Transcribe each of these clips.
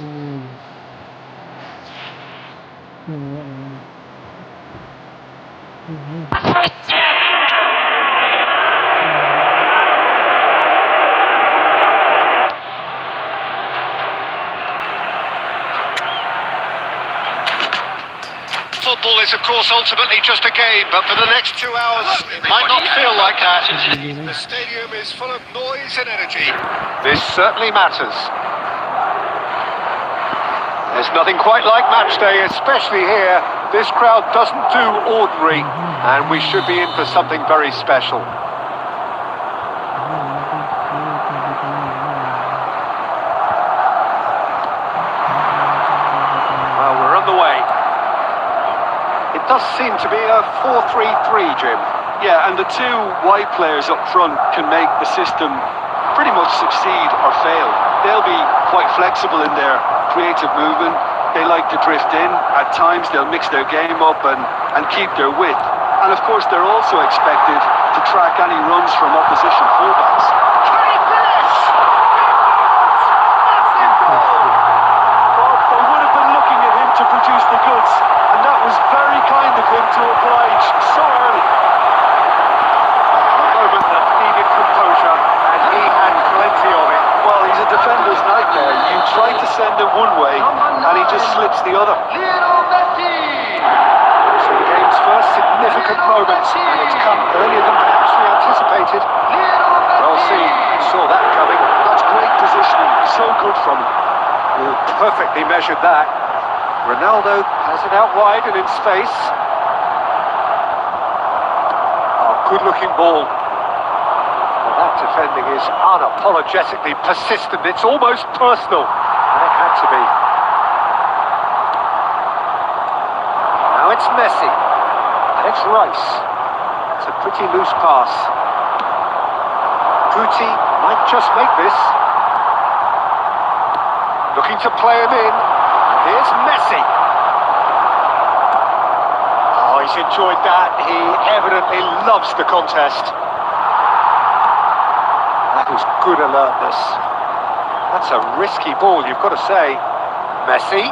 Football is, of course, ultimately just a game, but for the next 2 hours, it might not feel like that. The stadium is full of noise and energy. This certainly matters. There's nothing quite like match day, especially here. This crowd doesn't do ordinary, and we should be in for something very special. Well, we're on the way. It does seem to be a 4-3-3, Jim. Yeah, and the two wide players up front can make the system pretty much succeed or fail. They'll be quite flexible in their creative movement. They like to drift in. At times they'll mix their game up and keep their width. And of course they're also expected to track any runs from opposition fullbacks. Can he finish? Massive goal! Well, they would have been looking at him to produce the goods, and that was very kind of him to oblige so early. A moment that needed composure, and he had plenty of it. Well, he's a defender's nightmare. You try to send him one way, and he just slips the other. So the game's first significant moment, and it's come earlier than perhaps we anticipated. Well seen, saw that coming. That's great positioning, so good from him. Perfectly measured that. Ronaldo has it out wide and in space. Oh, good-looking ball. Well, that defending is unapologetically persistent. It's almost personal, and it had to be. Now it's Messi, and it's Rice. It's a pretty loose pass. Guti might just make this. Looking to play him in. Here's Messi. Oh, he's enjoyed that. He evidently loves the contest. That was good alertness. That's a risky ball, you've got to say. Messi.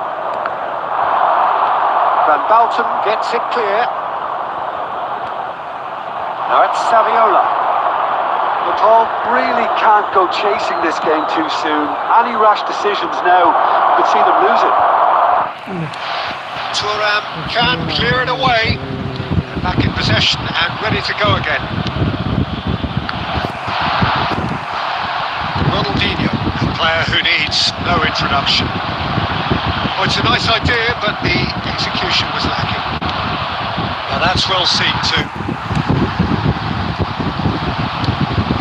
Van Bouten gets it clear. Now it's Saviola. But Paul really can't go chasing this game too soon. Any rash decisions now could see them lose it. Thuram can clear it away. Back in possession and ready to go again. Ronaldinho, a player who needs no introduction. Well, it's a nice idea, but the execution was lacking. Now that's well seen too.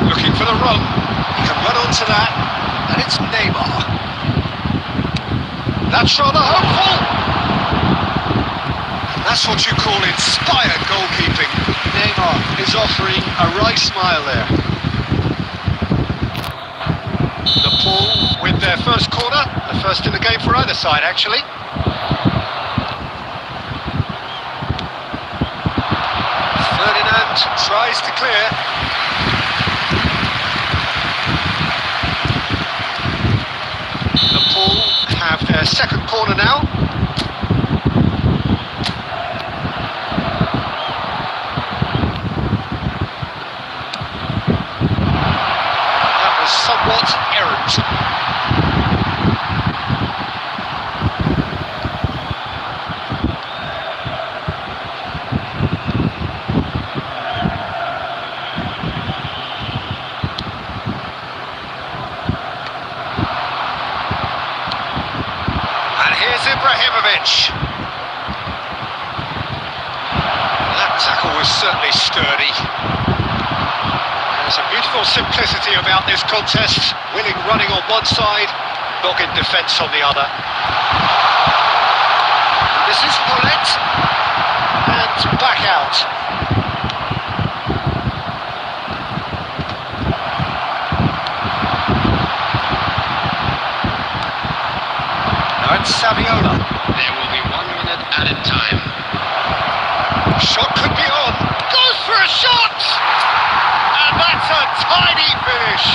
Looking for the run. He can run onto that, and it's Neymar. That's rather hopeful. And that's what you call inspired goalkeeping. Neymar is offering a right smile there. Nepal with their first corner, the first in the game for either side actually. Ferdinand tries to clear. Nepal have their second corner now. That was somewhat errant. That tackle was certainly sturdy. There's a beautiful simplicity about this contest. Willing running on one side, dogged defence on the other. And this is Paulette, and back out. Now it's Saviola. There will be 1 minute added time. Shot could be on. Goes for a shot! And that's a tiny finish.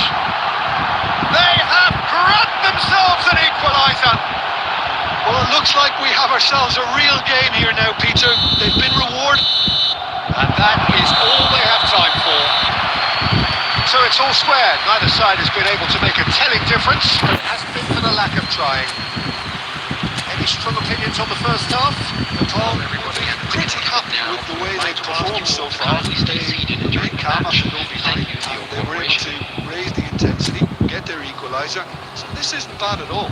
They have grabbed themselves an equaliser. Well, looks like we have ourselves a real game here now, Peter. They've been rewarded. And that is all they have time for. So it's all square. Neither side has been able to make a telling difference, but it hasn't been for the lack of trying. Any strong opinions on the first half? Well, pretty happy with the way they've performed so far. They very calm after going behind. They were able to raise the intensity, get their equaliser. So this isn't bad at all.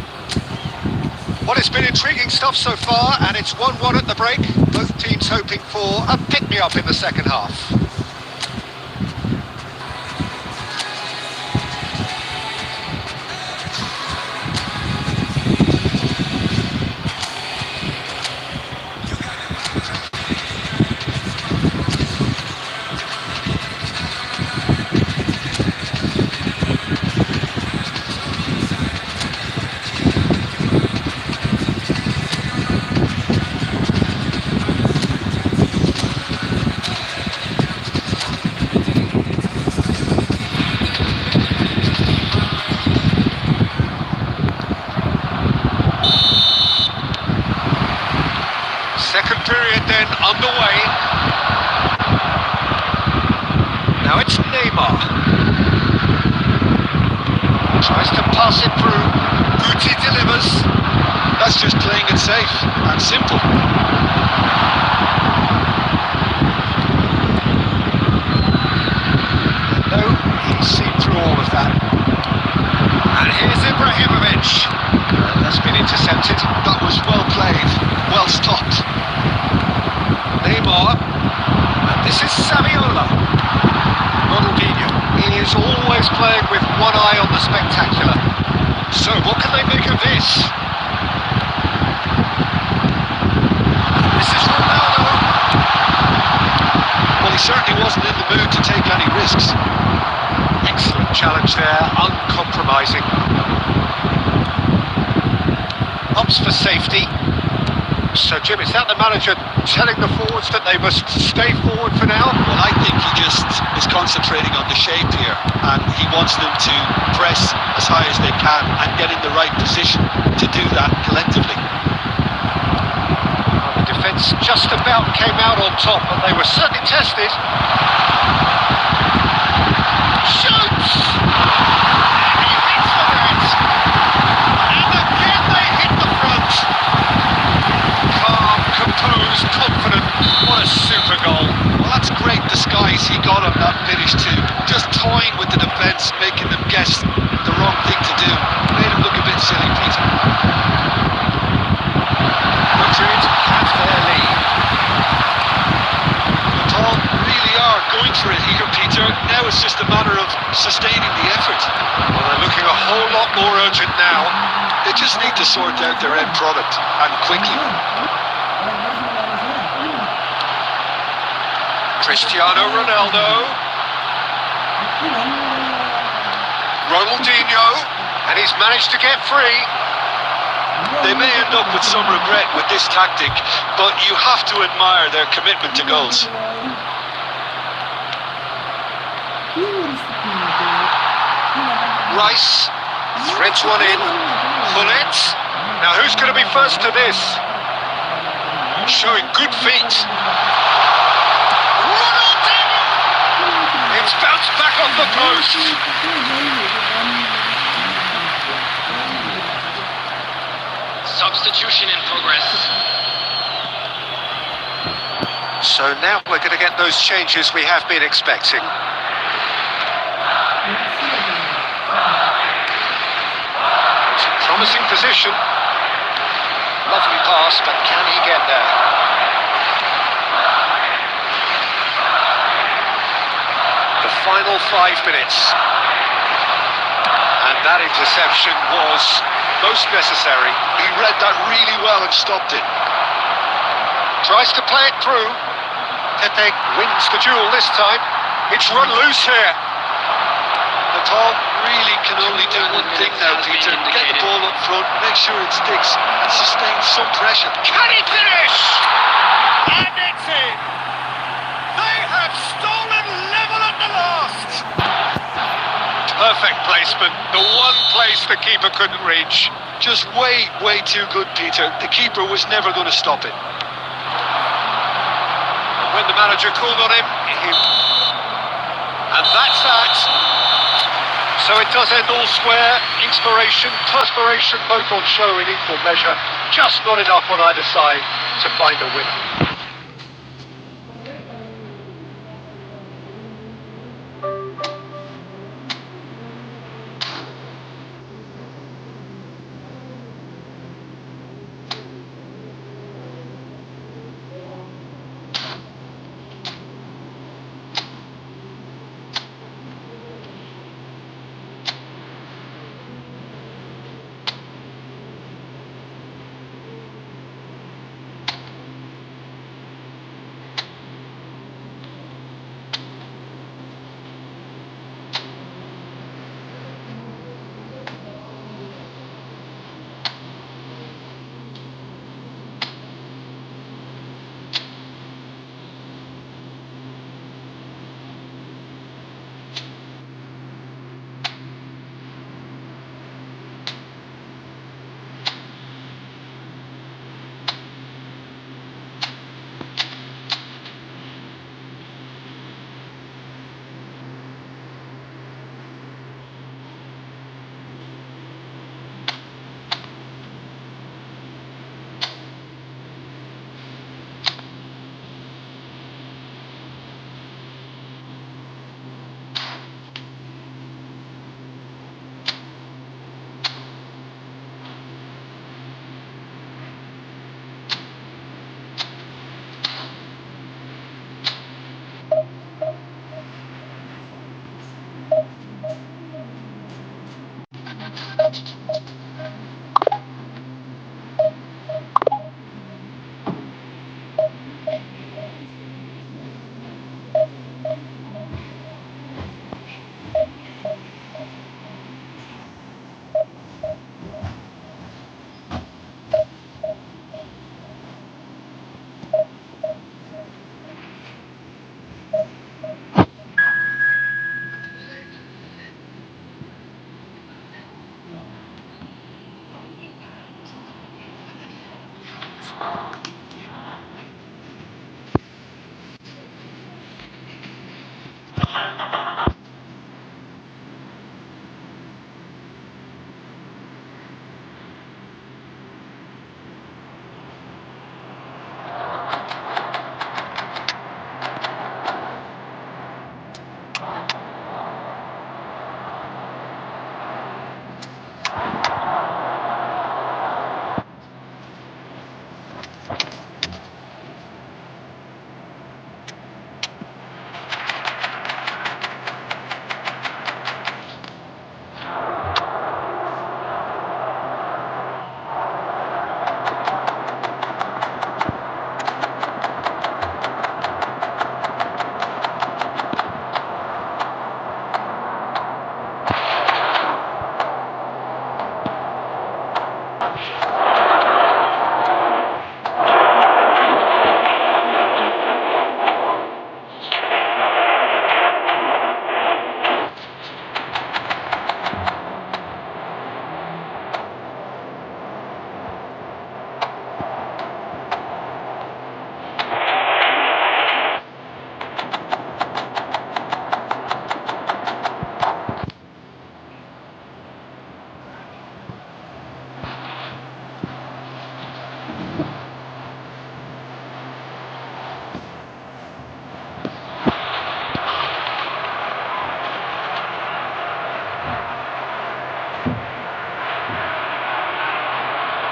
Well, it's been intriguing stuff so far, and it's 1-1 at the break. Both teams hoping for a pick-me-up in the second half. Second period then underway. Now it's Neymar. Tries to pass it through. Guti delivers. That's just playing it safe and simple. No, he's seen through all of that. And here's Ibrahimovic. That's been intercepted. That was well played, well stopped. Neymar, and this is Saviola. Ronaldinho, he is always playing with one eye on the spectacular. So what can they make of this? This is Ronaldo. Well, he certainly wasn't in the mood to take any risks. Excellent challenge there, uncompromising. Opts for safety. So, Jim, is that the manager telling the forwards that they must stay forward for now? Well, I think he just is concentrating on the shape here, and he wants them to press as high as they can and get in the right position to do that collectively. Well, the defence just about came out on top, but they were certainly tested. Shoots! And he hits the net! And again they hit the front! Calm, composed, confident. What a super goal. Well, that's great disguise he got on that finish too. Just toying with the defence, making them guess the wrong thing to do. Made him look a bit silly, Peter. Madrid have their lead. The all really are going for it here, Peter. Now it's just a matter of sustaining the effort. Well, they're looking a whole lot more urgent now. They just need to sort out their end product, and quickly. Cristiano Ronaldo. Ronaldinho. And he's managed to get free. They may end up with some regret with this tactic, but you have to admire their commitment to goals. Rice threads one in. Hullet. Now who's going to be first to this? Showing good feet. Ronaldinho! It's bounced back off the post. Substitution in progress. So now we're going to get those changes we have been expecting. It's a promising position. Lovely pass, but can he get there? The final 5 minutes. And that interception was most necessary. He read that really well and stopped it. Tries to play it through. Pepe wins the duel this time. It's run loose here. The ball really can only do one thing now, Peter. Get the ball up front, make sure it sticks, and sustain some pressure. Can he finish? And it's in. They have stolen level at the last. Perfect placement, the one place the keeper couldn't reach. Just way too good, Peter. The keeper was never going to stop it. When the manager called on him, and that's that. So it does end all square. Inspiration, perspiration, both on show in equal measure. Just not enough on either side to find a winner.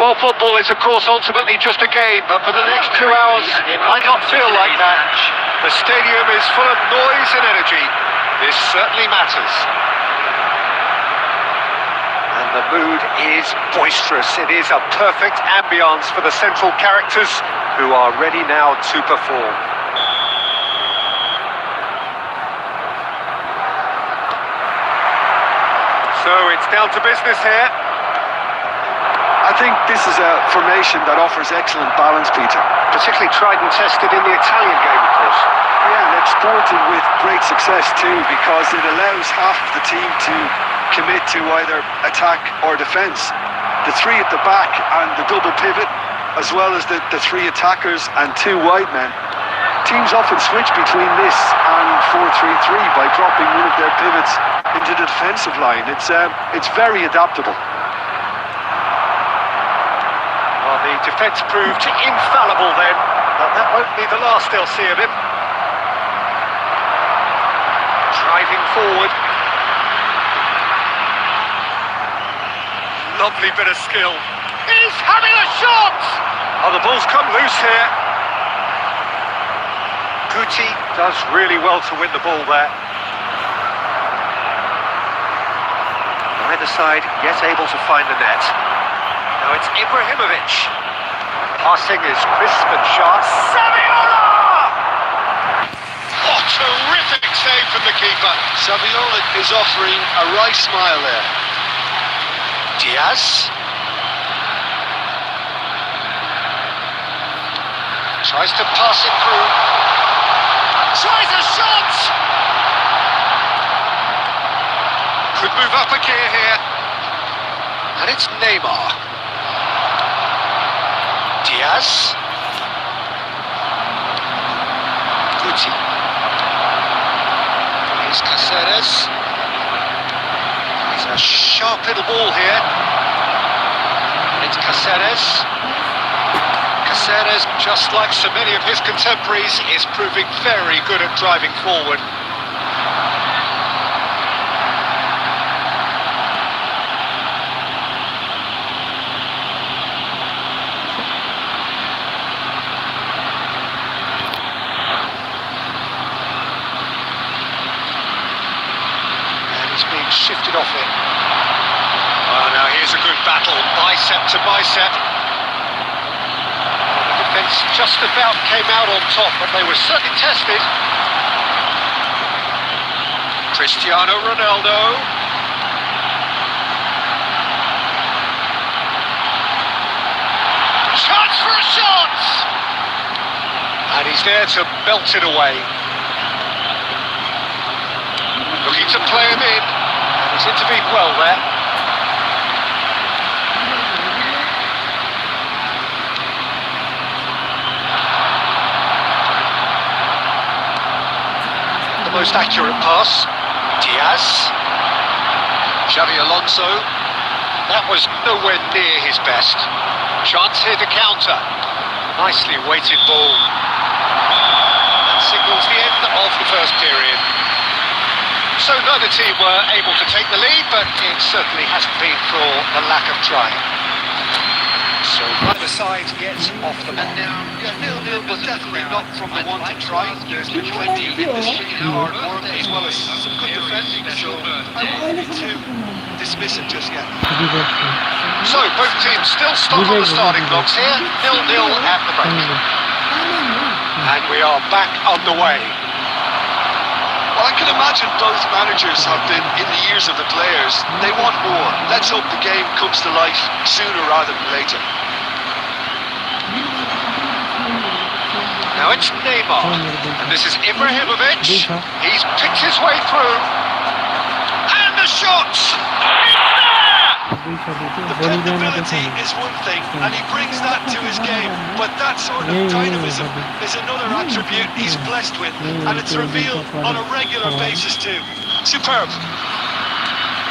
Well, football is, of course, ultimately just a game, but for the next 2 hours, it might not feel like that. The stadium is full of noise and energy. This certainly matters. And the mood is boisterous. It is a perfect ambience for the central characters who are ready now to perform. So it's down to business here. A think this is a formation that offers excellent balance, Peter. Particularly tried and tested in the Italian game, of course. Yeah, and exported with great success too, because it allows half of the team to commit to either attack or defence. The three at the back and the double pivot, as well as the three attackers and two wide men. Teams often switch between this and 4-3-3 by dropping one of their pivots into the defensive line. It's very adaptable. Well, the defence proved infallible then, but that won't be the last they'll see of him. Driving forward. Lovely bit of skill. He's having a shot! Oh, the ball's come loose here. Guti does really well to win the ball there. Either side yet able to find the net. Now it's Ibrahimovic. Passing is crisp and sharp. Saviola! Oh, terrific save from the keeper. Saviola is offering a wry smile there. Diaz. Tries to pass it through. Tries a shot! Could move up a gear here. And it's Neymar. Diaz. Guti. Here's Caceres. He's a sharp little ball here. And it's Caceres. Caceres, just like so many of his contemporaries, is proving very good at driving forward. Shifted off it. Oh, now here's a good battle, bicep to bicep. The defence just about came out on top, but they were certainly tested. Cristiano Ronaldo. Chance for a shot! And he's there to belt it away. Looking to play him in. He's intervened well there. The most accurate pass. Diaz. Xavi Alonso. That was nowhere near his best. Chance here to counter. Nicely weighted ball. That signals the end of the first period. So neither team were able to take the lead, but it certainly hasn't been for the lack of trying. So neither side gets off the mark. Yeah, 0-0, but definitely not from the one to try. There's been plenty of industry and hard work, as well as some good defending, so I wouldn't need to dismiss it just yet. So both teams still stuck on the starting blocks here, 0-0 at the break. And we are back underway. Well, I can imagine both managers have been in the ears of the players. They want more. Let's hope the game comes to life sooner rather than later. Now it's Neymar, and this is Ibrahimovic. He's picked his way through, and the shot! Dependability is one thing, and he brings that to his game, but that sort of dynamism is another attribute he's blessed with, and it's revealed on a regular basis too. Superb.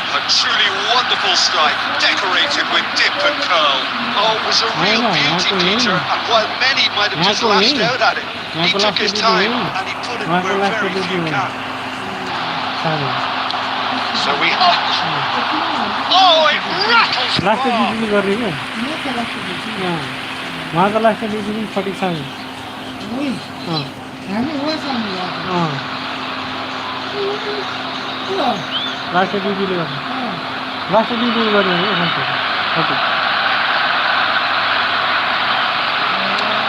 A truly wonderful strike, decorated with dip and curl. Oh, it was a real beauty, Peter, and while many might have just lashed out at it, he took his time, and he put it where very few can. So we up. Oh, it rattles the Last bar. Degree कर रही है वहाँ का last degree 47 हाँ हाँ last degree कर last degree कर रही है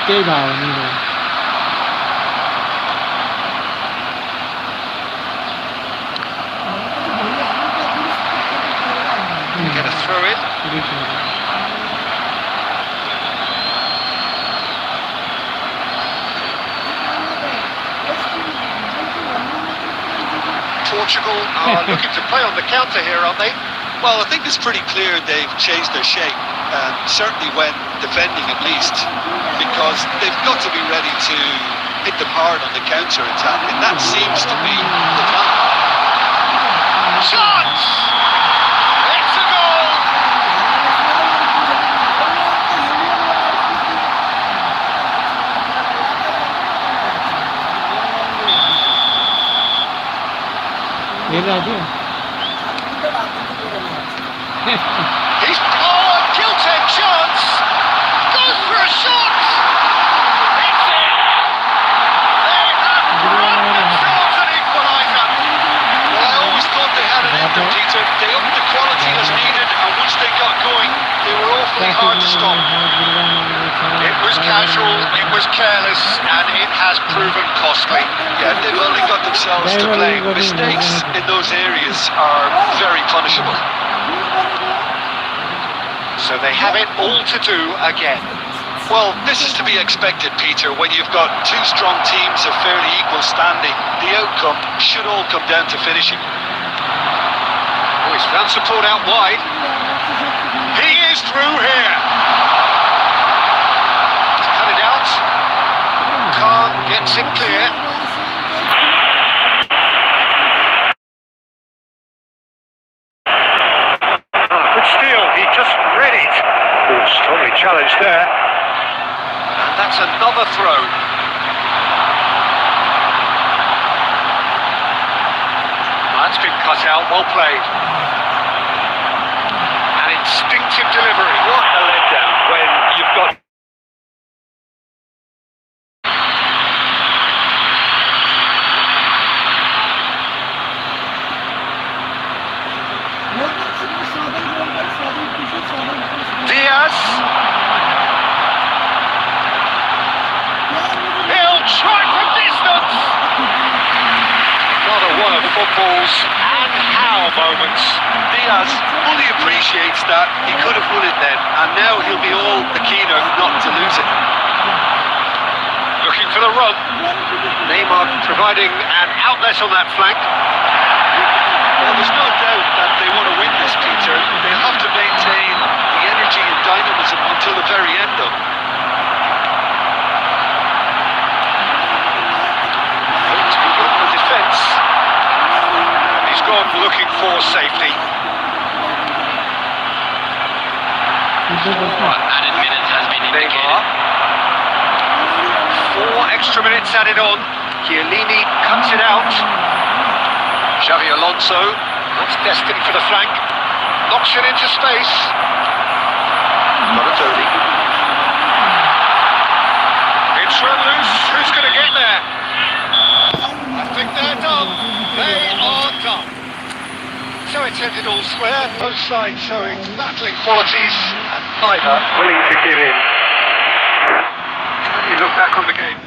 क्या भाव नहीं है Get a throw in. Portugal are looking to play on the counter here, aren't they? Well, I think it's pretty clear they've changed their shape, certainly when defending at least, because they've got to be ready to hit them hard on the counter-attack, and that seems to be the plan. Chance! It's a goal! He's a gilt-edged chance! Goes for a shot! It's in! They have brought themselves an equaliser! Well, I always thought they had it in them, Peter. They upped the quality as needed, and once they got going, they were awfully hard to stop. It was casual, it was careless, and it has proven costly. Yeah, they've only got themselves to blame. Mistakes in those areas are very punishable. So they have it all to do again. Well, this is to be expected, Peter. When you've got two strong teams of fairly equal standing, the outcome should all come down to finishing. Oh, he's found support out wide. He is through here. He's cut it out. Khan gets it clear. Good steal, he just read it. Oh, strongly challenged there. And that's another throw. That's been cut out, well played. An instinctive delivery. What a letdown when you've got... Diaz. He'll try from distance. Another one of football's and how moments. Diaz fully appreciates that. He could have won it then, and now he'll be all the keener not to lose it. Looking for the run. Neymar providing an outlet on that flank. Well, there's no doubt that they want to win this, Peter. They have to maintain the energy and dynamism until the very end, though. It's been good for defence. And he's gone looking for safety. Added minutes has been indicated. Neymar. 4 extra minutes added on. Chiellini cuts it out. Xavi Alonso looks destined for the flank. Knocks it into space. Balotelli. It's run loose. Who's going to get there? I think they're done. They are done. So it's ended all square. Both sides showing battling qualities and neither willing to give in. You look back on the game.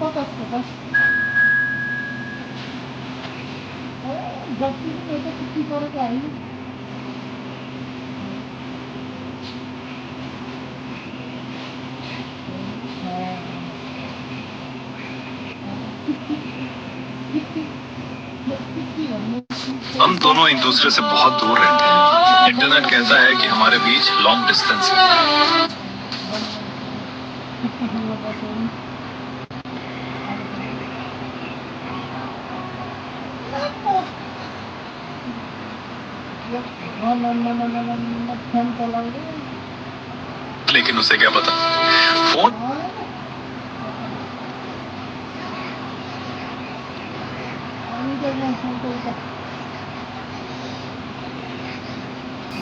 Focus, focus. जबकि ये तो किसी को क्या है हम दोनों एक दूसरे से बहुत दूर रहते हैं। इंटरनेट कहता है कि हमारे बीच लॉन्ग डिस्टेंस है। लेकिन उसे क्या पता, फोन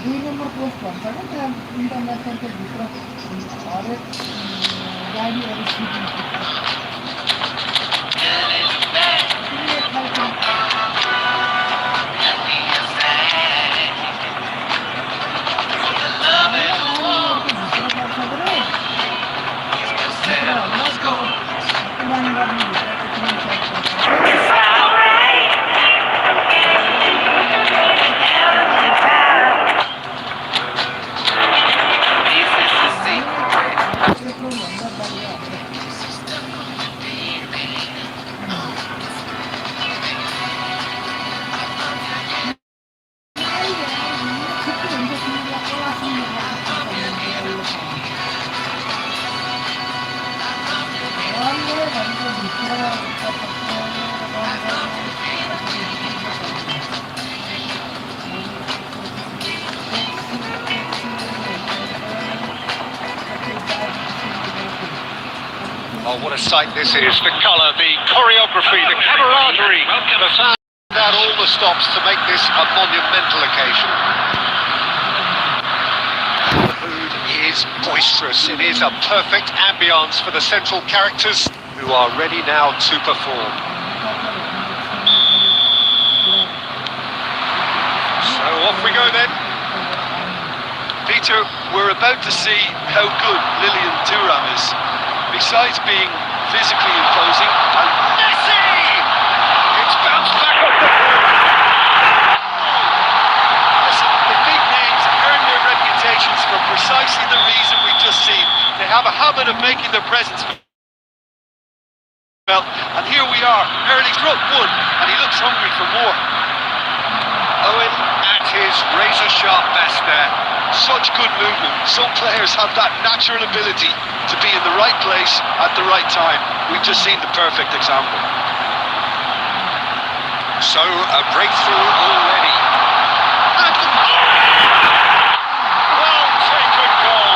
दुई नम्बर पोस्ट भन्छ क्या त्यहाँ इन्टरनेसनलको भित्र हरेक गाडीहरू Oh, what a sight this is. The colour, the choreography, the camaraderie. The fans out all the stops to make this a monumental occasion. The mood is boisterous. It is a perfect ambience for the central characters who are ready now to perform. So off we go then. Peter, we're about to see how good Lilian Thuram is. Besides being physically imposing, and Messi! It's bounced back off the listen, the big names earn their reputations for precisely the reason we've just seen. They have a habit of making their presence felt, and here we are. Erling's broke one, and he looks hungry for more. Owen at his razor-sharp best there. Such good movement. Some players have that natural ability to be in the right place at the right time. We've just seen the perfect example. So, a breakthrough already. Well taken goal.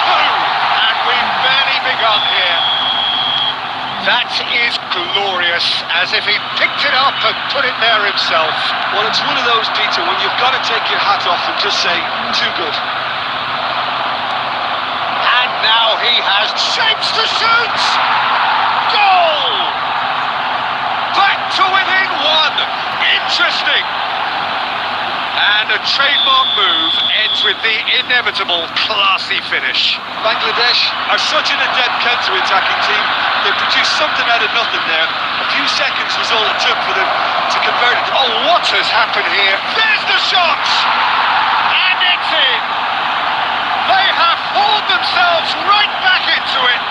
Two, and we've barely begun here. That is glorious, as if he picked it up and put it there himself. Well, it's one of those, Peter, when you've got to take your hat off and just say, too good. And now he has shapes to shoot! Goal! Back to within one! Interesting! And a trademark move ends with the inevitable classy finish. Bangladesh are such an adept counter-attacking team. They produced something out of nothing there. A few seconds was all it took for them to convert it. Oh, what has happened here? There's the shot! And it's in! They have hauled themselves right back into it!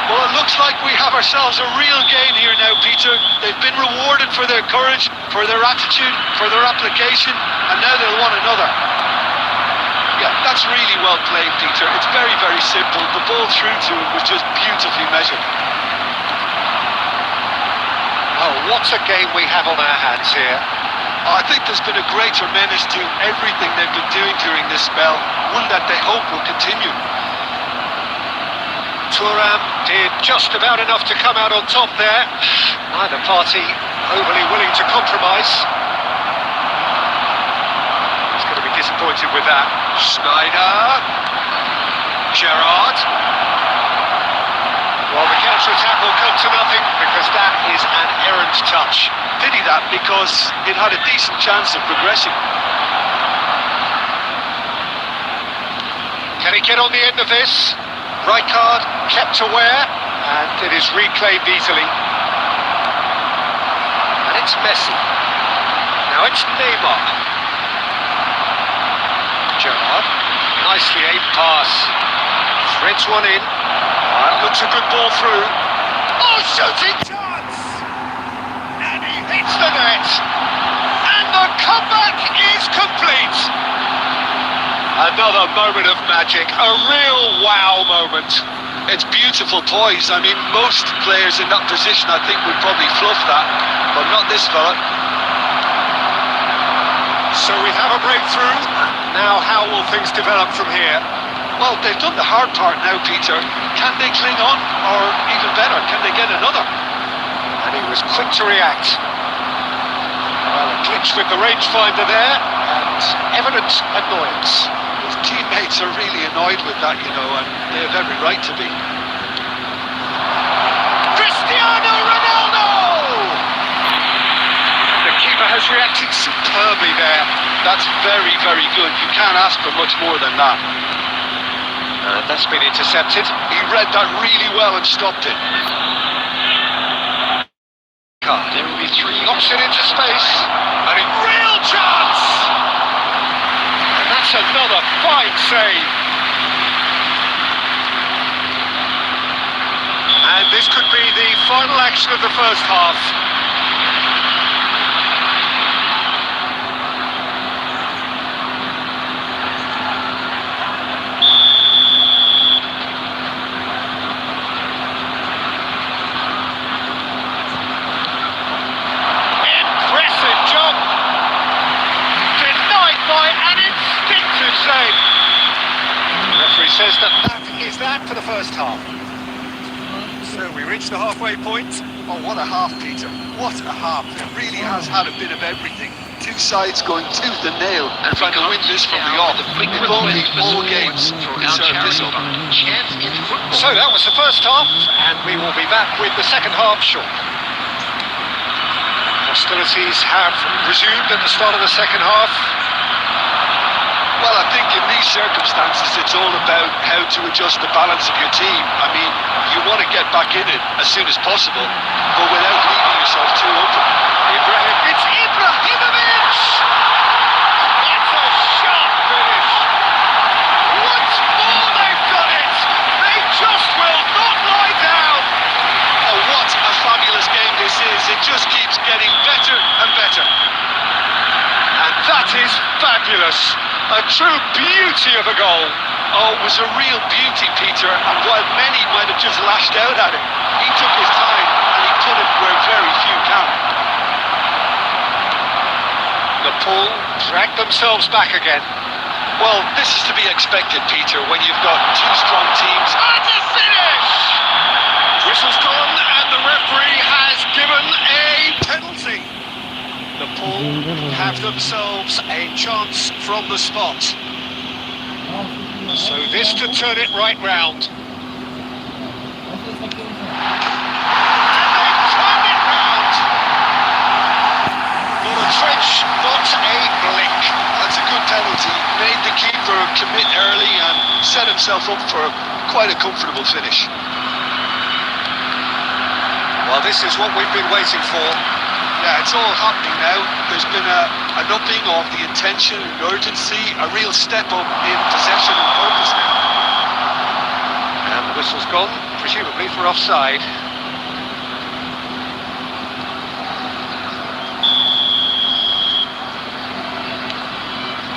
Well, it looks like we have ourselves a real game here now, Peter. They've been rewarded for their courage, for their attitude, for their application, and now they'll want another. Yeah, that's really well played, Peter. It's very, very simple. The ball through to him was just beautifully measured. Oh, what a game we have on our hands here. I think there's been a greater menace to everything they've been doing during this spell, one that they hope will continue. Thuram did just about enough to come out on top there. Neither party overly willing to compromise. He's going to be disappointed with that. Schneider. Gerrard. Well, the counter-attack will come to nothing because that is an errant touch. Pity that, because it had a decent chance of progressing. Can Can he get on the end of this? Rijkaard kept aware, and it is reclaimed easily. And it's Messi. Now it's Neymar. Gerrard, nicely aimed pass. Threads one in. Looks a good ball through. Oh, shooting chance! And he hits the net. And the comeback is complete. Another moment of magic, a real wow moment. It's beautiful poise. I mean, most players in that position, I think, would probably fluff that, but not this fella. So we have a breakthrough. Now how will things develop from here? Well, they've done the hard part now, Peter. Can they cling on? Or even better, can they get another? And he was quick to react. Well, a glitch with the rangefinder there, and evident annoyance. His teammates are really annoyed with that, you know, and they have every right to be. Cristiano Ronaldo! The keeper has reacted superbly there. That's very, very good. You can't ask for much more than that. That's been intercepted. He read that really well and stopped it. There will be three. Knocks it into space. And a real chance! And that's another fine save. And this could be the final action of the first half. Says that is that for the first half. So we reach the halfway point. Oh, what a half, Peter. What a half. It really has had a bit of everything. Two sides going tooth and nail and trying to win this from the off. If only all games could serve this up. So that was the first half, and we will be back with the second half shortly. Hostilities have resumed at the start of the second half. Well, I think in these circumstances, it's all about how to adjust the balance of your team. I mean, you want to get back in it as soon as possible, but without leaving yourself too open. It's Ibrahimovic! It's a sharp finish. Once more they've done it. They just will not lie down. Oh, what a fabulous game this is. It just keeps getting better and better. And that is fabulous. A true beauty of a goal. Oh, it was a real beauty, Peter, and while many might have just lashed out at it, he took his time and he put it where very few can. The pull dragged themselves back again. Well, this is to be expected, Peter, when you've got two strong teams. And a finish! Whistle's gone and the referee has given a penalty. The Pool have themselves a chance from the spot. So this to turn it right round. And they've turned it round. Not a trench, not a blink. That's a good penalty. Made the keeper commit early and set himself up for quite a comfortable finish. Well, this is what we've been waiting for. Yeah, it's all happening now. There's been an upping of the intention and urgency, a real step up in possession and purpose now. And the whistle's gone, presumably for offside.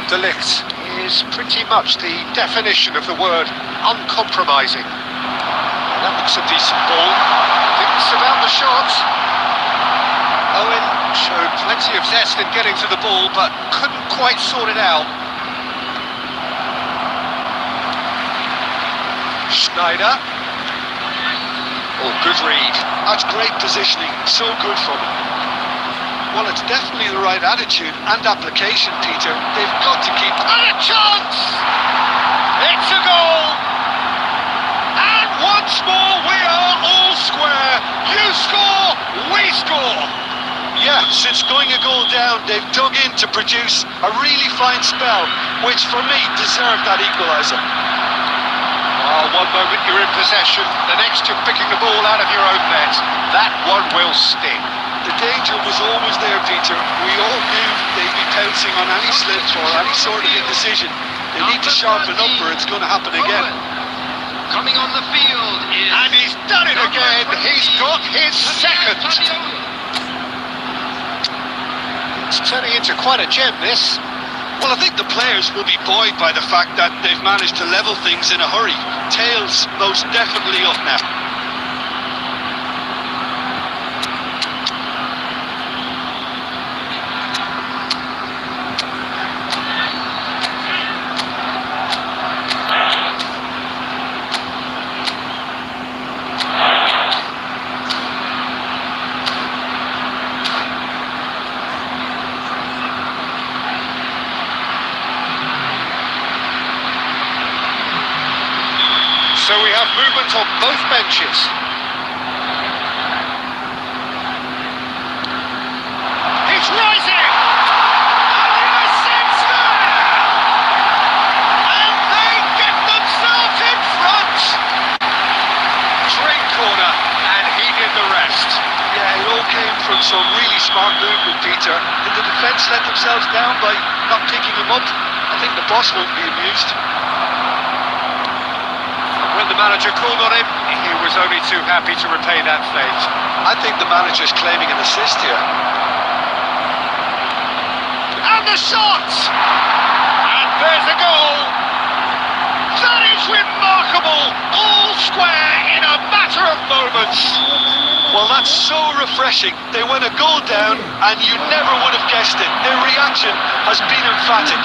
De Ligt is pretty much the definition of the word uncompromising. And that looks a decent ball. Thinks about the shot. Owen showed plenty of zest in getting to the ball, but couldn't quite sort it out. Schneider. Oh, good read. That's great positioning, so good from him. Well, it's definitely the right attitude and application, Peter. They've got to keep... And a chance! It's a goal! And once more we are all square. You score, we score. Yeah, since going a goal down, they've dug in to produce a really fine spell, which for me deserved that equaliser. One moment you're in possession, the next you're picking the ball out of your own net. That one will sting. The danger was always there, Peter. We all knew they'd be pouncing on any slip or any sort of indecision. They need to sharpen up or it's going to happen again. Coming on the field is... And he's done it again. He's got his second. It's turning into quite a gem, this. Well, I think the players will be buoyed by the fact that they've managed to level things in a hurry. Tails most definitely up now. So we have movement on both benches. He's rising! And he sits there! And they get themselves in front! Great corner, and he did the rest. Yeah, it all came from some really smart movement, Peter. Did the defence let themselves down by not picking him up? I think the boss won't be amused. When the manager called on him, he was only too happy to repay that fate. I think the manager's claiming an assist here. And the shot! And there's a goal! That is remarkable! All square in a matter of moments! Well, that's so refreshing. They went a goal down and you never would have guessed it. Their reaction has been emphatic.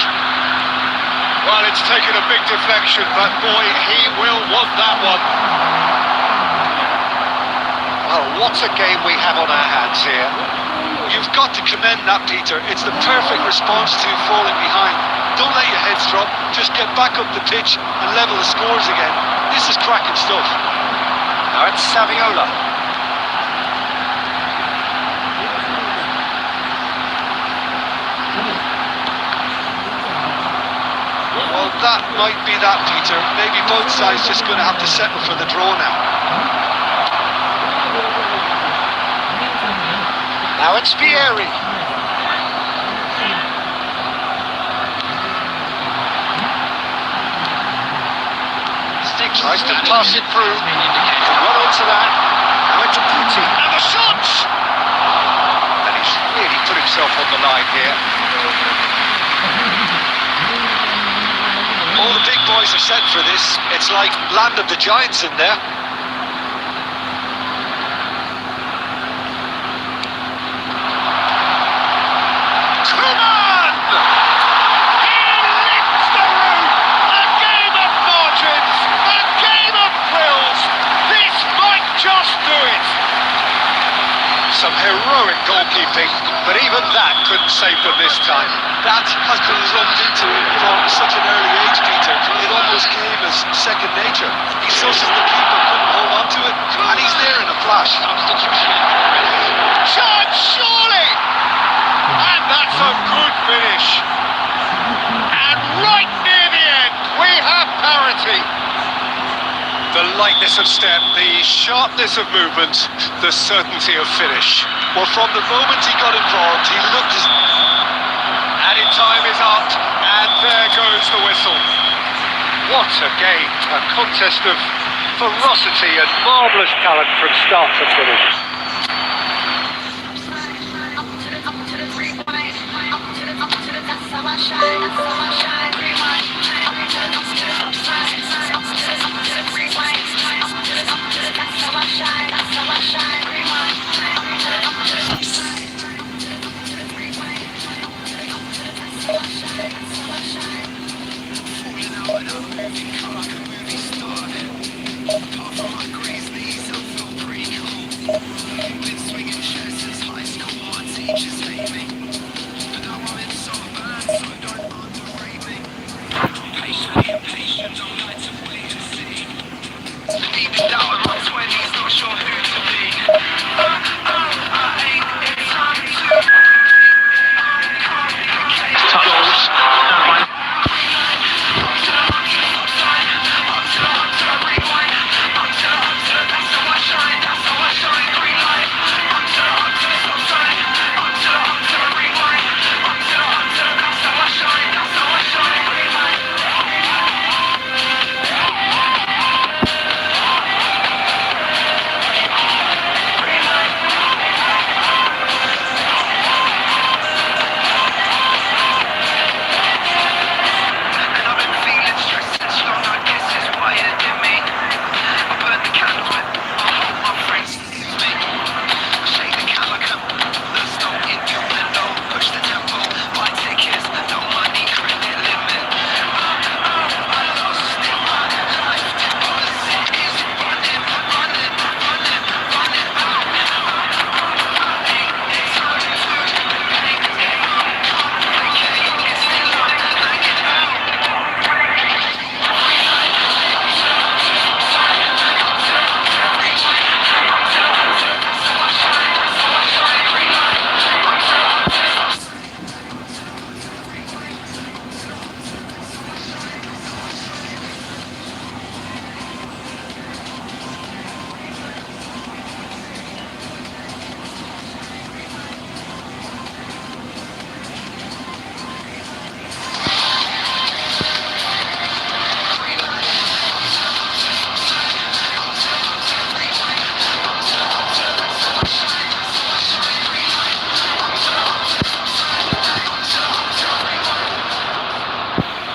Well, it's taken a big deflection, but boy, he will want that one. Well, what a game we have on our hands here. You've got to commend that, Peter. It's the perfect response to falling behind. Don't let your heads drop. Just get back up the pitch and level the scores again. This is cracking stuff. Now it's Saviola. Well, that might be that, Peter. Maybe both sides just going to have to settle for the draw now. Now it's Vieri. Tries to pass it through. Well onto that. Now into Putti. And the shot! And he's really put himself on the line here. All the big boys are set for this. It's like Land of the Giants in there. Come on! He lifts the roof! A game of margins! A game of thrills! This might just do it! Some heroic goalkeeping, but even that couldn't save them this time. That has been drummed into him from such an early age, Peter. It almost came as second nature. He susses the keeper, couldn't hold on to it, and he's there in a flash. Substitution in progress. Shot, surely! And that's a good finish. And right near the end, we have parity. The lightness of step, the sharpness of movement, the certainty of finish. Well, from the moment he got involved, he looked as... Added time is up, and there goes the whistle. What a game, a contest of ferocity and marvellous talent from start to finish.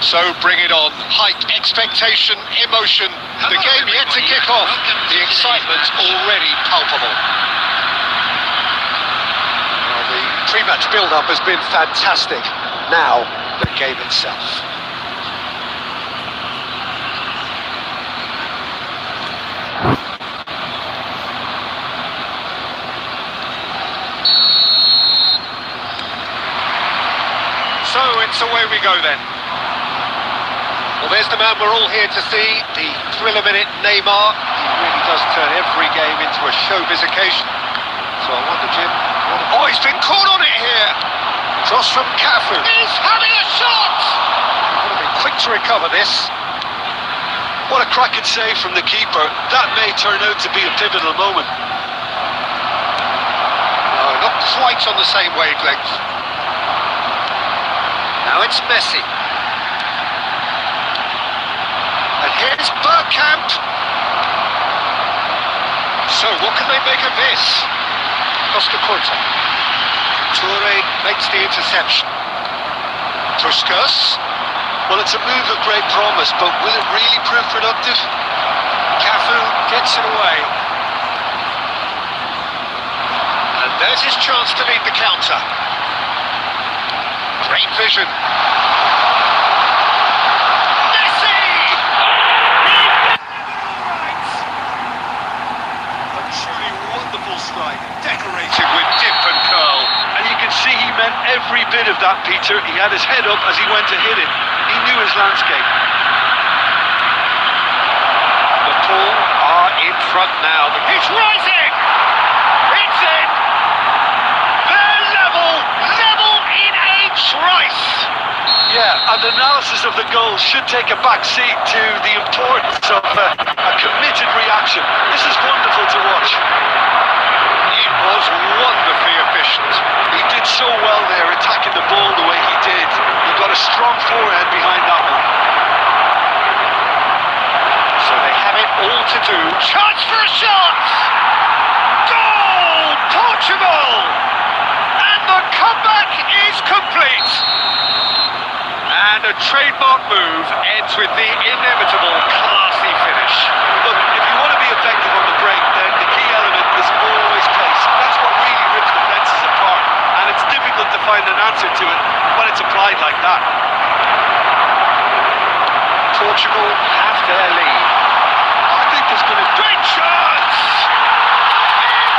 So bring it on. Hype, expectation, emotion. The game yet to kick off. The excitement already palpable. Well, the pre-match build-up has been fantastic. Now, the game itself. So it's away we go then. Well, there's the man we're all here to see, the thriller-minute Neymar. He really does turn every game into a showbiz occasion. So I wonder, Jim... Oh, he's been caught on it here! Cross from Cafu. He's having a shot! He's got to be quick to recover this. What a cracking save from the keeper. That may turn out to be a pivotal moment. No, not quite on the same wavelength. Now it's Messi. And here's Bergkamp. So what can they make of this? Costa Curta. Toure makes the interception. Puskas. Well, it's a move of great promise, but will it really prove productive? Cafu gets it away. And there's his chance to lead the counter. Great vision. Messi! A truly wonderful strike, decorated with dip and curl. And you can see he meant every bit of that, Peter. He had his head up as he went to hit it. He knew his landscape. The Paul are in front now. It's rising! It's in! They're level in a trice! Yeah, and analysis of the goal should take a back seat to the importance of a committed reaction. This is wonderful to watch. It was wonderfully efficient. He did so well there, attacking the ball the way he did. He got a strong forehand behind that one. So they have it all to do. Chance for a shot! Goal! Portugal! And the comeback is complete. And a trademark move ends with the inevitable classy finish. Look, if you want to be effective on the break, then the key element is always pace. That's what really rips defences apart. And it's difficult to find an answer to it when it's applied like that. Portugal have their lead. I think there's going to be... Great chance!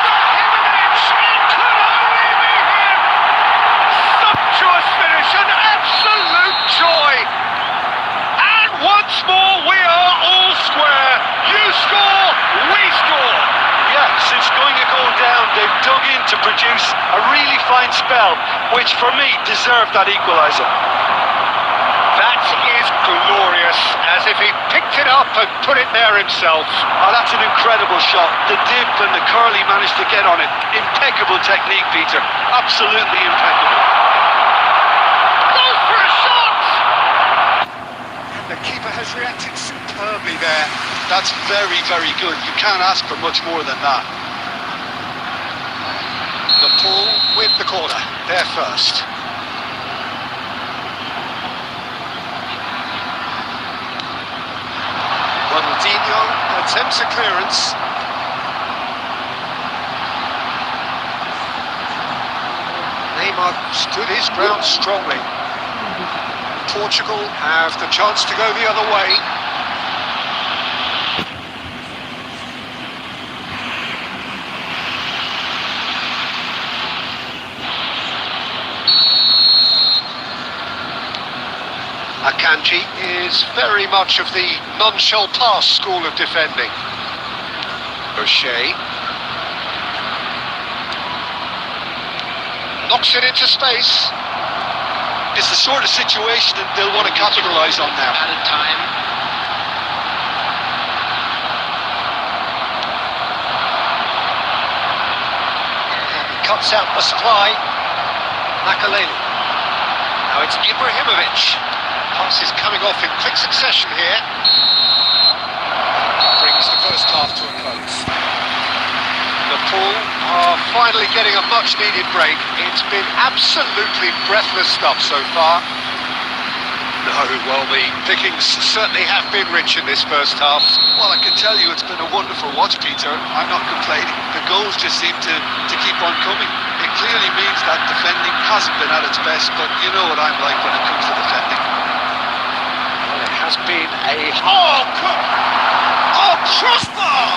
Ibrahimovic! It could only be him! Sumptuous finish, an absolute joy! And once more we are all square. You score, we score! Yeah, since going a goal down, they've dug in to produce a really fine spell, which for me deserved that equaliser. That is glorious, as if he picked it up and put it there himself. Oh, that's an incredible shot. The dip and the curl he managed to get on it. Impeccable technique, Peter. Absolutely impeccable. Goes for a shot! And the keeper has reacted superbly there. That's very, very good. You can't ask for much more than that. The Paul with the corner. They're first. Ronaldinho attempts a clearance. Neymar stood his ground strongly. Portugal have the chance to go the other way. Akanji is very much of the non-shall-pass school of defending. O'Shea knocks it into space. It's the sort of situation that they'll want to capitalise on now. Added time. He cuts out the supply. Makaleli. Now it's Ibrahimovic. Pass is coming off in quick succession here. Brings the first half to a close. The Paul are finally getting a much-needed break. It's been absolutely breathless stuff so far. No, well, the pickings certainly have been rich in this first half. Well, I can tell you it's been a wonderful watch, Peter. I'm not complaining. The goals just seem to keep on coming. It clearly means that defending hasn't been at its best, but you know what I'm like when it comes to defending. Well, it has been a... Oh, crossbar!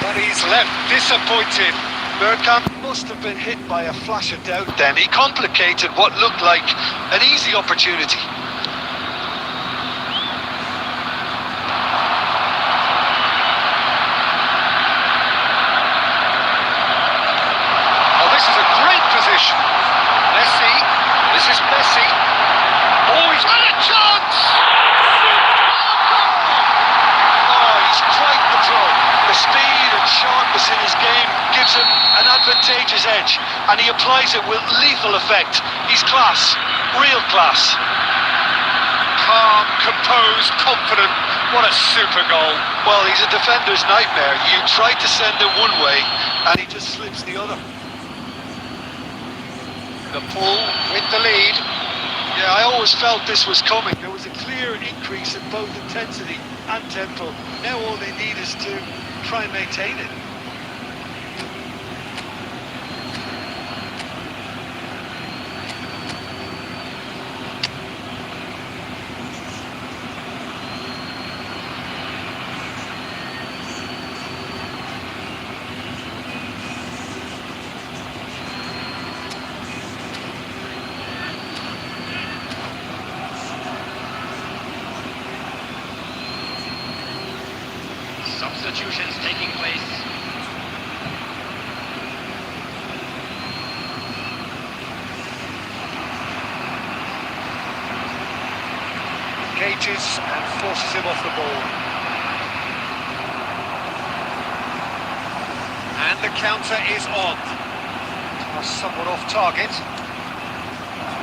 But he's left disappointed. Bergkamp must have been hit by a flash of doubt then. He complicated what looked like an easy opportunity. Oh, this is a great position. Messi. This is Messi. Oh, he's got a chance! Oh, he's quite the pro. The speed and sharpness in his game gives him an advantageous edge, and he applies it with lethal effect. He's class, real class. Calm, composed, confident. What a super goal. Well, he's a defender's nightmare. You try to send him one way, and he just slips the other. The pull with the lead. Yeah, I always felt this was coming. There was a clear increase in both intensity and tempo. Now all they need is to try and maintain it. Substitutions taking place. Engages and forces him off the ball. And the counter is on. Somewhat off target.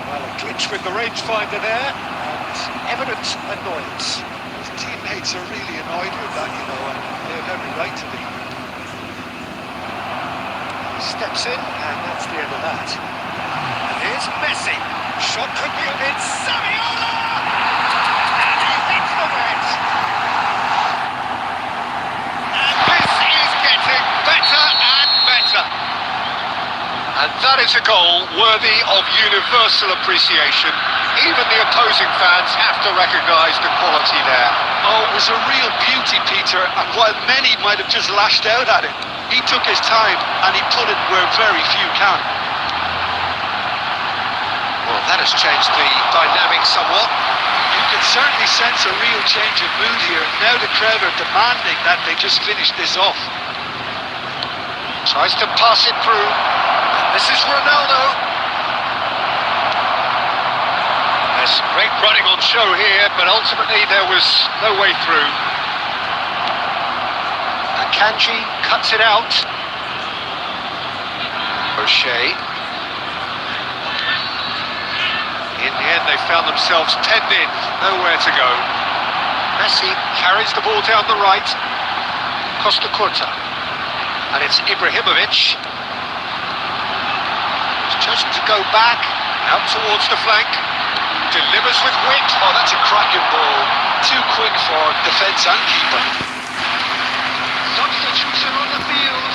Well, a glitch with the rangefinder there, and evident annoyance. His teammates are really annoyed with that, you know, and they have every right to be. He steps in, and that's the end of that. And here's Messi. Shot could be on it. Saviola! And he hits the net. And this is getting better and better. And that is a goal worthy of universal appreciation. Even the opposing fans have to recognise the quality there. Oh, it was a real beauty, Peter, and while many might have just lashed out at it, he took his time and he put it where very few can. Well, that has changed the dynamic somewhat. You can certainly sense a real change of mood here. Now the crowd are demanding that they just finish this off. Tries to pass it through. This is Ronaldo. There's some great running on show here, but ultimately there was no way through. Akanji cuts it out. O'Shea. In the end, they found themselves penned in, nowhere to go. Messi carries the ball down the right. Costa Curta. And it's Ibrahimovic. He's chosen to go back, out towards the flank. Delivers with wit. Oh, that's a cracking ball. Too quick for defence and keeper. Substitution on the field.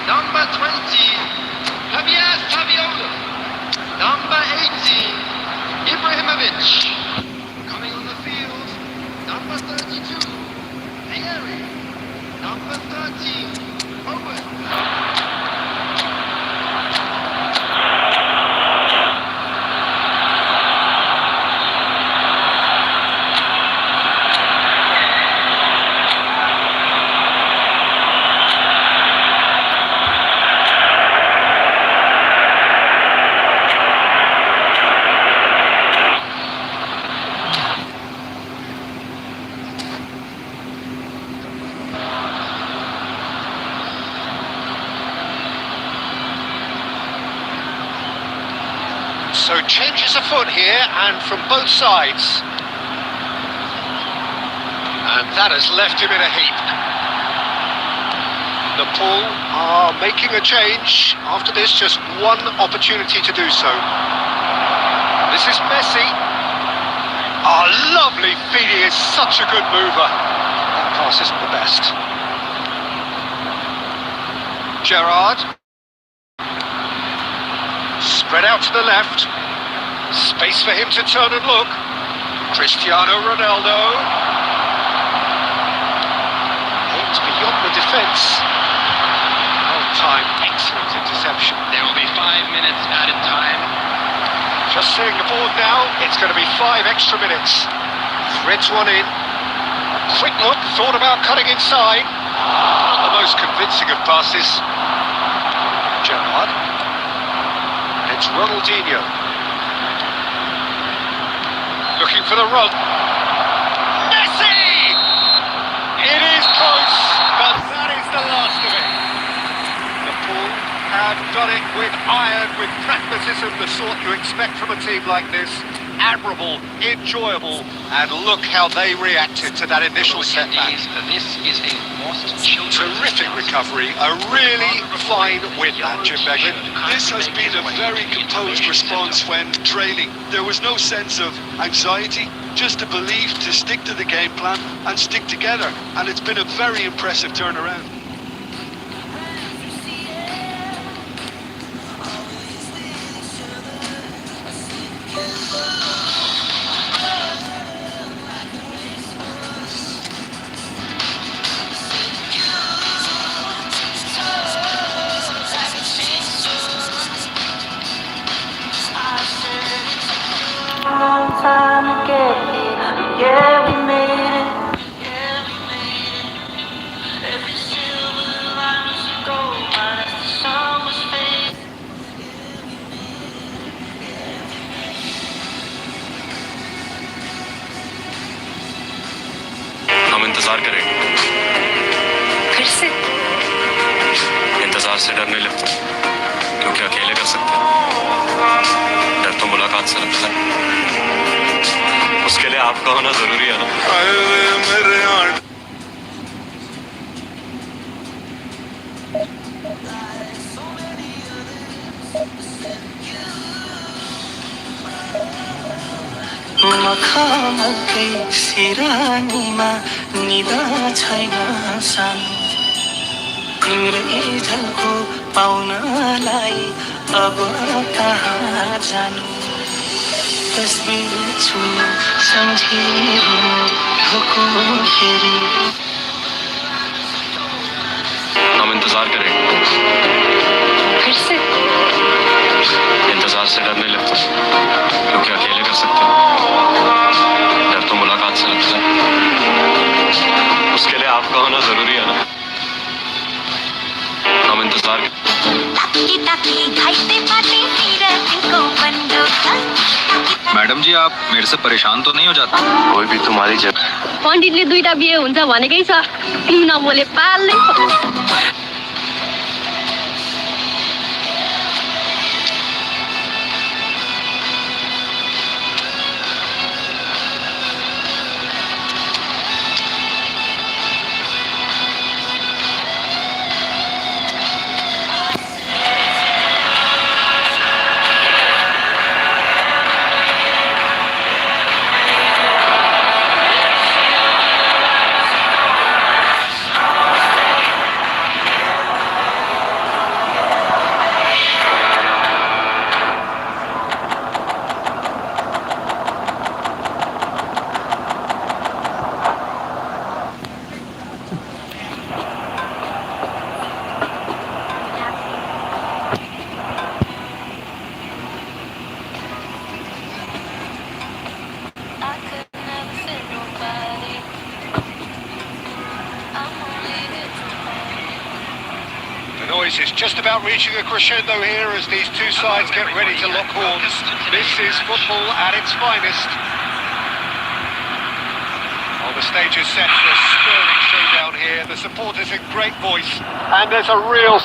Number 20, Javier Saviola. Number 18, Ibrahimovic. Coming on the field, number 32, Thierry. Number 13, Owen. So changes afoot here, and from both sides. And that has left him in a heap. The Paul are making a change. After this, just one opportunity to do so. This is Messi. Oh, lovely feed. He is such a good mover. That pass isn't the best. Gerrard. Spread out to the left. Space for him to turn and look. Cristiano Ronaldo. Aims beyond the defence. Well-timed, excellent interception. There will be 5 minutes added time. Just seeing the board now, it's going to be 5 extra minutes. Threads one in. A quick look, thought about cutting inside. Not the most convincing of passes. Gerrard. It's Ronaldinho. Looking for the run. Messi! It is close, but that is the last of it. Liverpool have done it with iron, with pragmatism, the sort you expect from a team like this. Admirable, enjoyable, and look how they reacted to that initial setback. This is a lost children. Terrific recovery, a really fine win that, Jim Beglin. This has been a very composed response when trailing. There was no sense of anxiety, just a belief to stick to the game plan and stick together. And it's been a very impressive turnaround. Long time to get here, yeah, we made it. Every silver line was gold, as the sun was fading. हम इंतजार करेंगे। फिर से इंतजार से डरने लगता है, क्योंकि अकेले कर सकते हैं। डर तो मुलाकात से लगता है। उसके लिए आपका होना जरूरी है ना। मखमलकै सिरानीमा निदा छैन सानो तिम्रै झल्को पाउनलाई अब कहाँ जानु तस्बिर छु सम्झिनु ढोको फेरि हम इंतजार करेंगे। फिर से इंतजार से डरने लगता है, क्योंकि अकेले कर सकते हैं। डर तो मुलाकात से लगता है। उसके लिए आपका होना जरूरी है ना। हम इंतजार मैडम जी, आप मेरे से परेशान तो नहीं हो जाते? कोई भी तुम्हारी जगह। पण्डितले 2टा बिहे हुन्छ भनेकै छ, तिमी नबोले पाल्दै The noise is just about reaching a crescendo here as these two sides get ready to lock horns. This is football at its finest. Well, the stage is set for a stirring showdown here. The supporters in great voice. And there's a real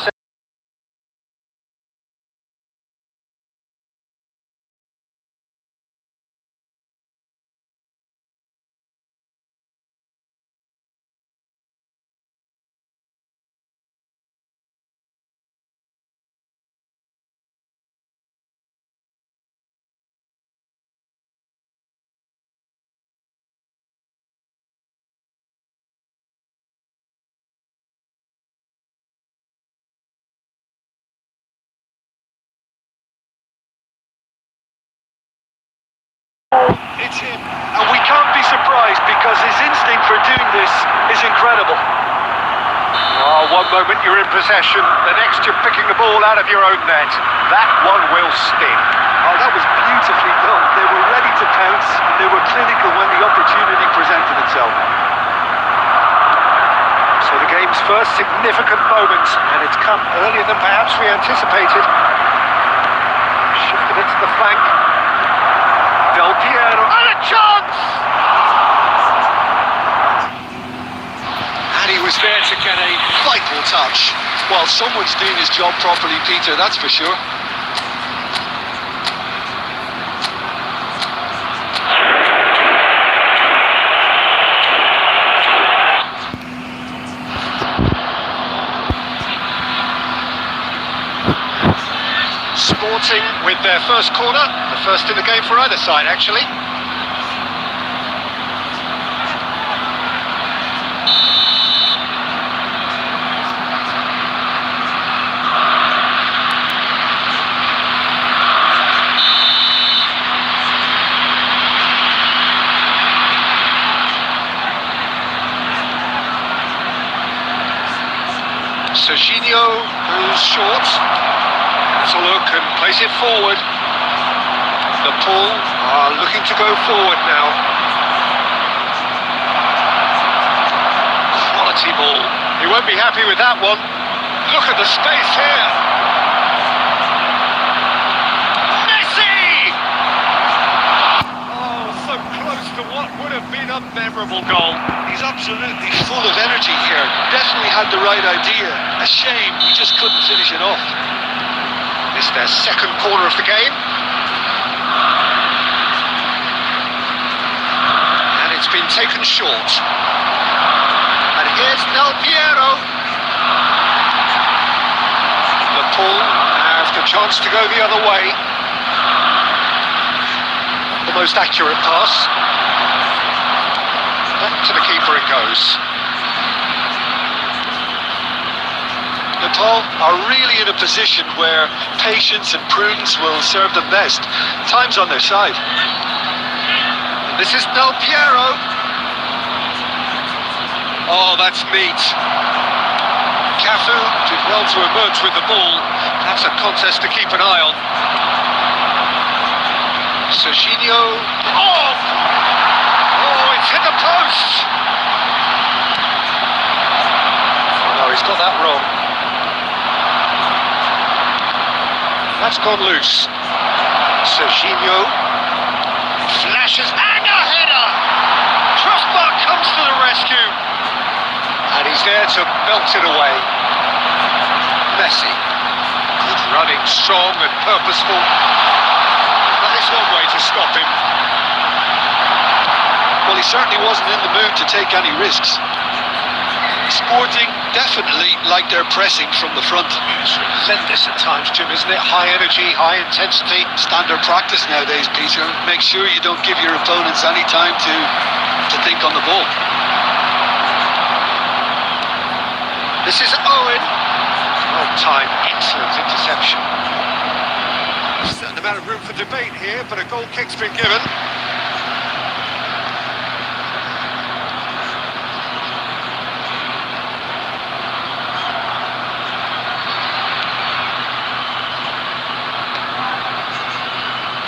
moment you're in possession, the next you're picking the ball out of your own net. That one will sting. Oh, that was beautifully done. They were ready to pounce, and they were clinical when the opportunity presented itself. So the game's first significant moment, and it's come earlier than perhaps we anticipated. Shifted it to the flank. Del Piero, and a chance! And he was there to get a vital touch. Well, someone's doing his job properly, Peter, that's for sure. Sporting with their first corner, the first in the game for either side, actually. Serginho goes short. Has a look and plays it forward. The Paul are looking to go forward now. Quality ball. He won't be happy with that one. Look at the space here. Messi! Oh, so close to what would have been a memorable goal. He's absolutely full of energy here. Definitely had the right idea. A shame we just couldn't finish it off. It's their second corner of the game. And it's been taken short. And here's Del Piero. The Paul has the chance to go the other way. The most accurate pass. Back to the keeper it goes. Nepal are really in a position where patience and prudence will serve them best. Time's on their side. This is Del Piero. Oh, that's neat. Cafu did well to emerge with the ball. That's a contest to keep an eye on. Serginho. Oh! Oh, it's hit the post! Oh, no, he's got that wrong. That's gone loose. Serginho flashes and a header! Crossbar comes to the rescue. And he's there to belt it away. Messi. Good running, strong and purposeful. That is one way to stop him. Well, he certainly wasn't in the mood to take any risks. Sporting definitely like their pressing from the front. It's relentless at times, Jim, isn't it? High energy, high intensity. Standard practice nowadays, Peter. Make sure you don't give your opponents any time to think on the ball. This is Owen. Well timed, excellent interception. A certain amount of room for debate here, but a goal kick's been given.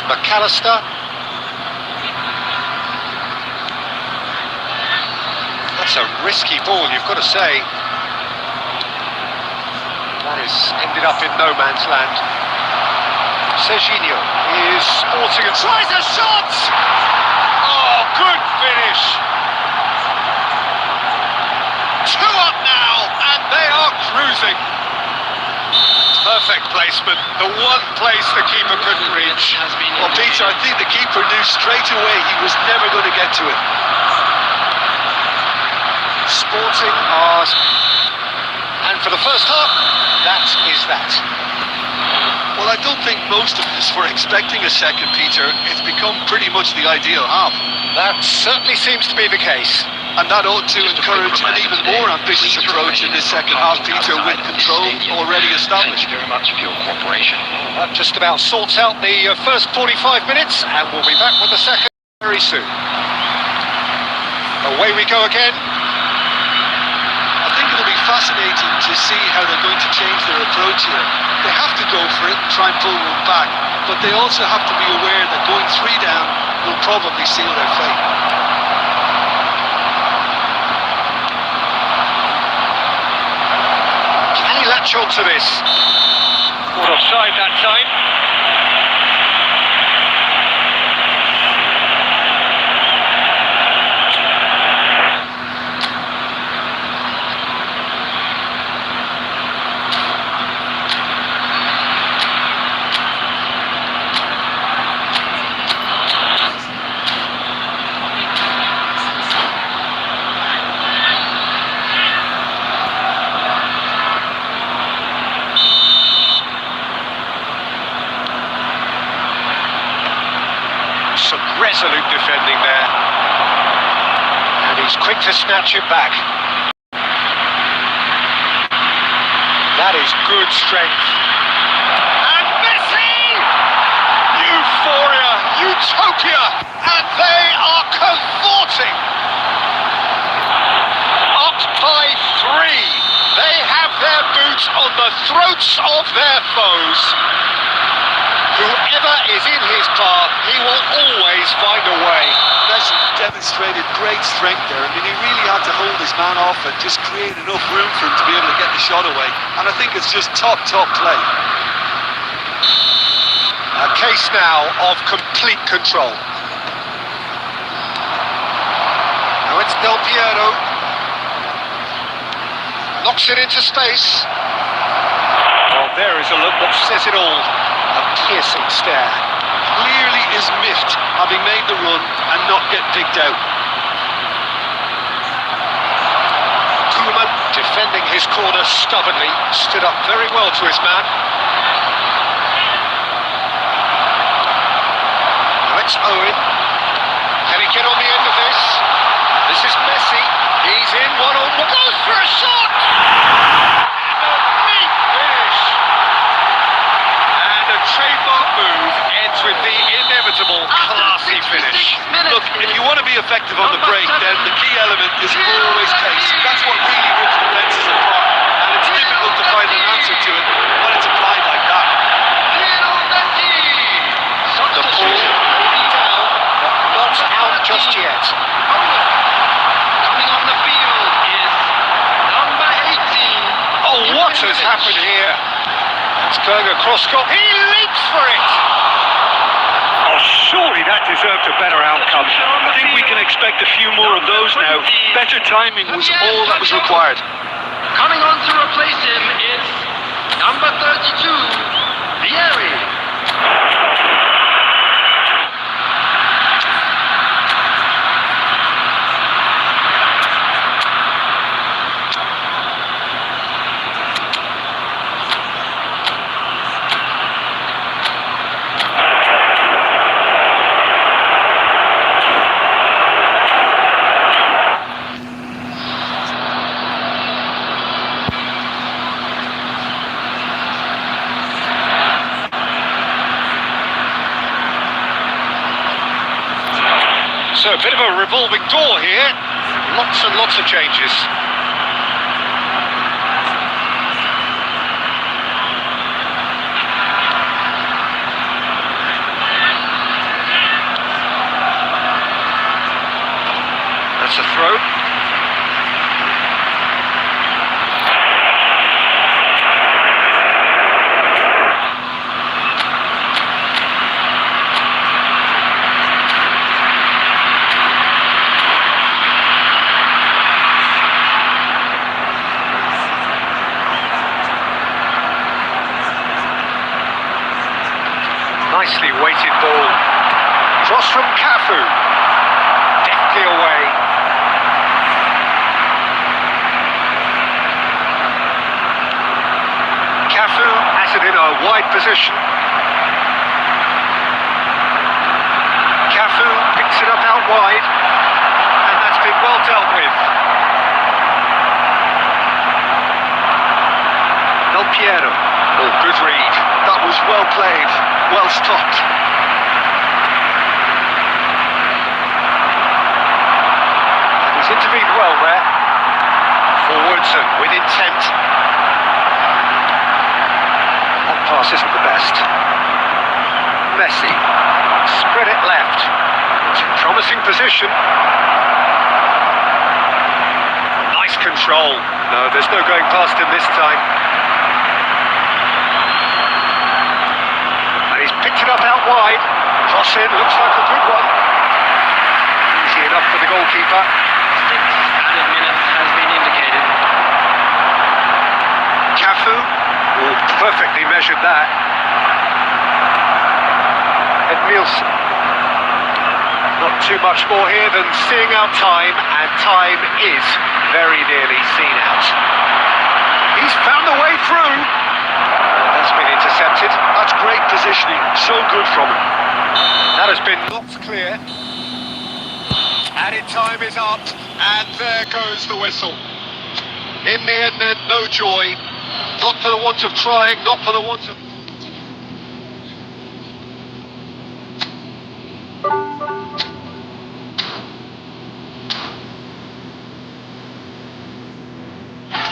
McAllister. That's a risky ball, you've got to say. That has ended up in no man's land. Serginho is sporting and tries a shot! Oh, good finish! 2 up now, and they are cruising. Perfect placement, the one place the keeper couldn't reach. Well, Peter, I think the keeper knew straight away he was never going to get to it. Sporting are... And for the first half, that is that. Well, I don't think most of us were expecting a second, Peter. It's become pretty much the ideal half. That certainly seems to be the case. And that ought to encourage an even more ambitious approach in this second half, Peter, with control already established. Thank you very much for your cooperation. That just about sorts out the first 45 minutes, and we'll be back with the second very soon. Away we go again. I think it'll be fascinating to see how they're going to change their approach here. They have to go for it, try and pull one back, but they also have to be aware that going 3 down will probably seal their fate. Can he latch on to this? Caught offside that time. Some resolute defending there. And he's quick to snatch it back. That is good strength. And Messi! Euphoria, utopia, and they are cavorting. Up by 3. They have their boots on the throats of their foes. Whoever is in his path, he will always find a way. Messi demonstrated great strength there. I mean, he really had to hold his man off and just create enough room for him to be able to get the shot away. And I think it's just top play. A case now of complete control. Now it's Del Piero. Knocks it into space. Oh, there is a look that says it all. A piercing stare. Clearly is miffed, having made the run and not get picked out. Koeman defending his corner stubbornly, stood up very well to his man. Now it's Owen. Can he get on the end of this? This is Messi. He's in one-on-one. Goes for a shot! And a neat finish. And a trademark move ends with the inevitable classy finish. Look, if you want to be effective on the break, then the key element is always pace. That's what really rips defences apart. And it's difficult to find an answer to it when it's applied like that. The ball maybe down, but not out just yet. Coming on the field is number 18. Oh, what has happened here? It's going across goal. He leaps for it! Oh, surely that deserved a better outcome. I think we can expect a few more of those now. Better timing was all that was required. Coming on to replace him is number 32, Vieri. So a bit of a revolving door here. Lots and lots of changes. That's a throw. Nicely weighted ball. Cross from Cafu. Deftly away. Cafu has it in a wide position. Cafu picks it up out wide. And that's been well dealt with. Del Piero. Oh, good read. That was well played, well stopped. And he's intervened well there. Forwards and with intent. pass isn't the best. Messi. Spread it left. It's in promising position. Nice control. No, there's no going past him this time. And he's picked it up out wide. Cross in, looks like a good one. Easy enough for the goalkeeper. 6 added minutes has been indicated. Cafu. Oh, perfectly measured that. Nielsen. Not too much more here than seeing out time, and time is very nearly seen out. He's found the way through. That's been intercepted. That's great positioning. So good from him. That has been knocked clear. Added time is up, and there goes the whistle. In the end, then, no joy. Not for the want of trying, not for the want of...